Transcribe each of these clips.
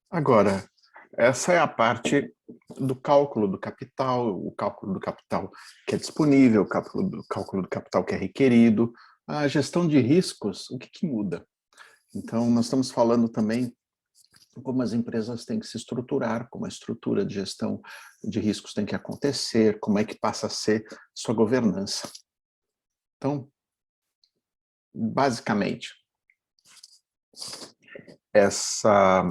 Agora, essa é a parte do cálculo do capital, o cálculo do capital que é disponível, o cálculo do capital que é requerido. A gestão de riscos, o que muda? Então, nós estamos falando também como as empresas têm que se estruturar, como a estrutura de gestão de riscos tem que acontecer, como é que passa a ser sua governança. Então, basicamente, essa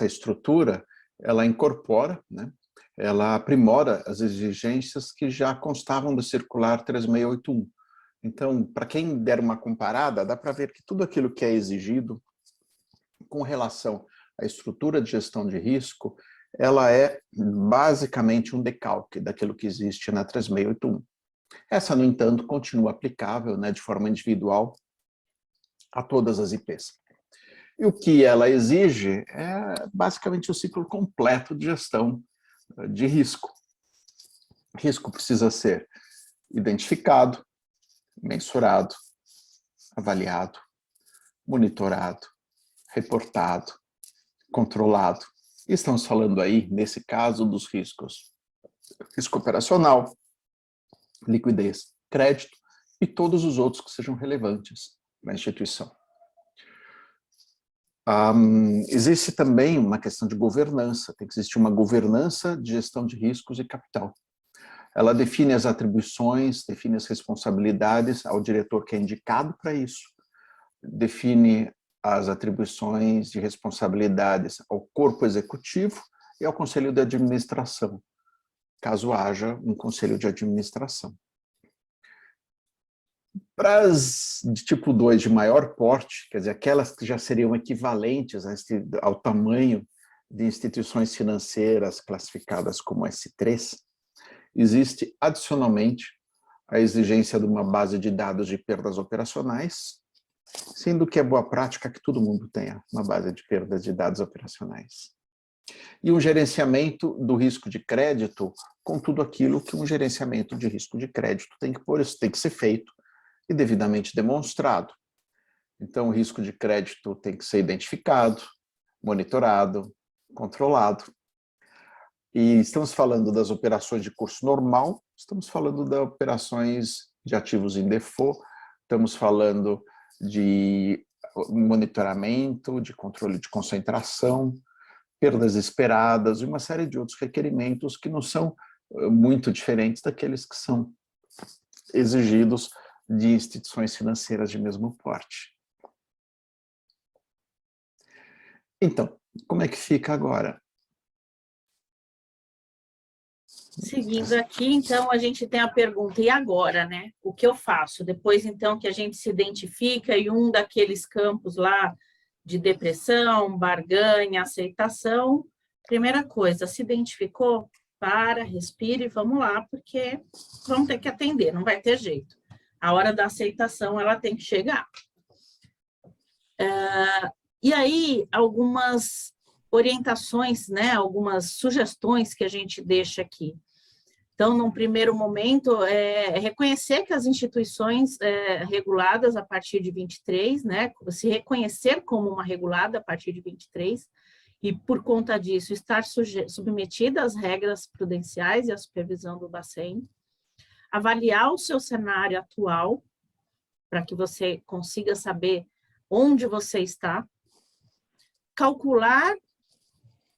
estrutura, ela incorpora, né, ela aprimora as exigências que já constavam do Circular 3681. Então, para quem der uma comparada, dá para ver que tudo aquilo que é exigido com relação à estrutura de gestão de risco, ela é basicamente um decalque daquilo que existe na 3681. Essa, no entanto, continua aplicável, né, de forma individual a todas as IPs. E o que ela exige é basicamente o ciclo completo de gestão de risco. O risco precisa ser identificado, mensurado, avaliado, monitorado, reportado, controlado. E estamos falando aí, nesse caso, dos riscos. Risco operacional, liquidez, crédito e todos os outros que sejam relevantes na instituição. Existe também uma questão de governança, tem que existir uma governança de gestão de riscos e capital. Ela define as atribuições, define as responsabilidades ao diretor que é indicado para isso, define as atribuições de responsabilidades ao corpo executivo e ao conselho de administração, caso haja um conselho de administração. Para as de tipo 2 de maior porte, quer dizer, aquelas que já seriam equivalentes ao tamanho de instituições financeiras classificadas como S3, existe adicionalmente a exigência de uma base de dados de perdas operacionais, sendo que é boa prática que todo mundo tenha uma base de perdas de dados operacionais. E um gerenciamento do risco de crédito com tudo aquilo que um gerenciamento de risco de crédito tem que ser feito e devidamente demonstrado. Então, o risco de crédito tem que ser identificado, monitorado, controlado. E estamos falando das operações de curso normal, estamos falando das operações de ativos em default, estamos falando de monitoramento, de controle de concentração, perdas esperadas e uma série de outros requerimentos que não são muito diferentes daqueles que são exigidos de instituições financeiras de mesmo porte. Então, como é que fica agora? Seguindo aqui, então, a gente tem a pergunta, e agora, né? O que eu faço? Depois, então, que a gente se identifica em um daqueles campos lá de depressão, barganha, aceitação, primeira coisa, se identificou? Para, respire e vamos lá, porque vamos ter que atender, não vai ter jeito. A hora da aceitação, ela tem que chegar. E aí, algumas orientações, né, algumas sugestões que a gente deixa aqui. Então, num primeiro momento, reconhecer que as instituições reguladas a partir de 23, né, se reconhecer como uma regulada a partir de 23, e, por conta disso, estar submetida às regras prudenciais e à supervisão do Bacen, avaliar o seu cenário atual, para que você consiga saber onde você está, calcular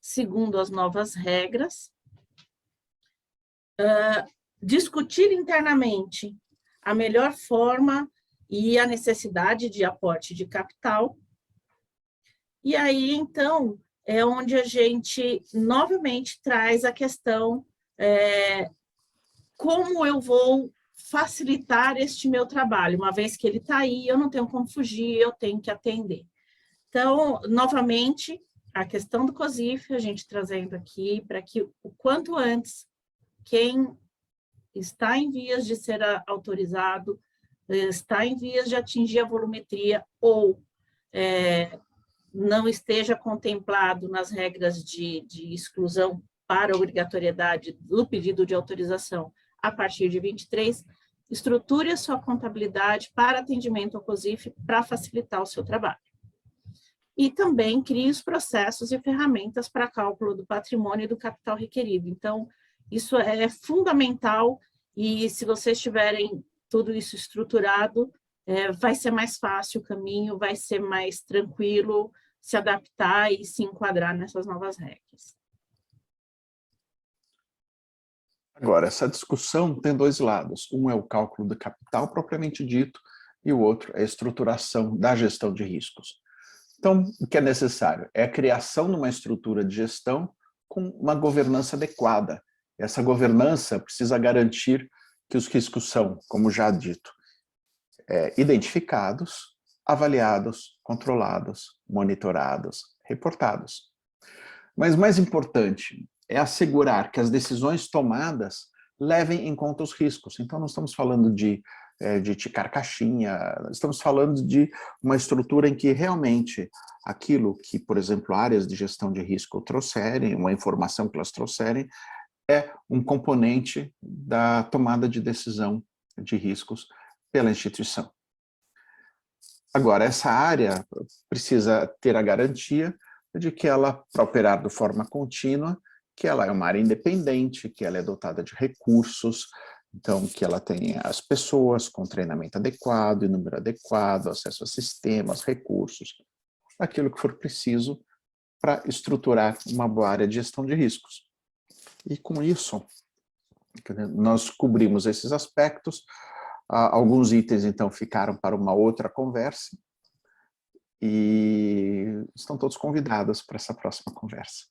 segundo as novas regras, discutir internamente a melhor forma e a necessidade de aporte de capital. E aí, então, é onde a gente novamente traz a questão como eu vou facilitar este meu trabalho, uma vez que ele está aí, eu não tenho como fugir, eu tenho que atender. Então, novamente, a questão do COSIF, a gente trazendo aqui para que o quanto antes, quem está em vias de ser autorizado, está em vias de atingir a volumetria ou não esteja contemplado nas regras de exclusão para obrigatoriedade do pedido de autorização a partir de 23, estruture a sua contabilidade para atendimento ao COSIF para facilitar o seu trabalho. E também crie os processos e ferramentas para cálculo do patrimônio e do capital requerido. Então, isso é fundamental e se vocês tiverem tudo isso estruturado, vai ser mais fácil o caminho, vai ser mais tranquilo se adaptar e se enquadrar nessas novas regras. Agora, essa discussão tem dois lados. Um é o cálculo do capital propriamente dito e o outro é a estruturação da gestão de riscos. Então, o que é necessário é a criação de uma estrutura de gestão com uma governança adequada. Essa governança precisa garantir que os riscos são, como já dito, identificados, avaliados, controlados, monitorados, reportados. Mas mais importante é assegurar que as decisões tomadas levem em conta os riscos. Então, não estamos falando de ticar caixinha, estamos falando de uma estrutura em que realmente aquilo que, por exemplo, áreas de gestão de risco trouxerem, uma informação que elas trouxerem, é um componente da tomada de decisão de riscos pela instituição. Agora, essa área precisa ter a garantia de que ela, para operar de forma contínua, que ela é uma área independente, que ela é dotada de recursos, então que ela tem as pessoas com treinamento adequado, número adequado, acesso a sistemas, recursos, aquilo que for preciso para estruturar uma boa área de gestão de riscos. E com isso, nós cobrimos esses aspectos. Alguns itens, então, ficaram para uma outra conversa e estão todos convidados para essa próxima conversa.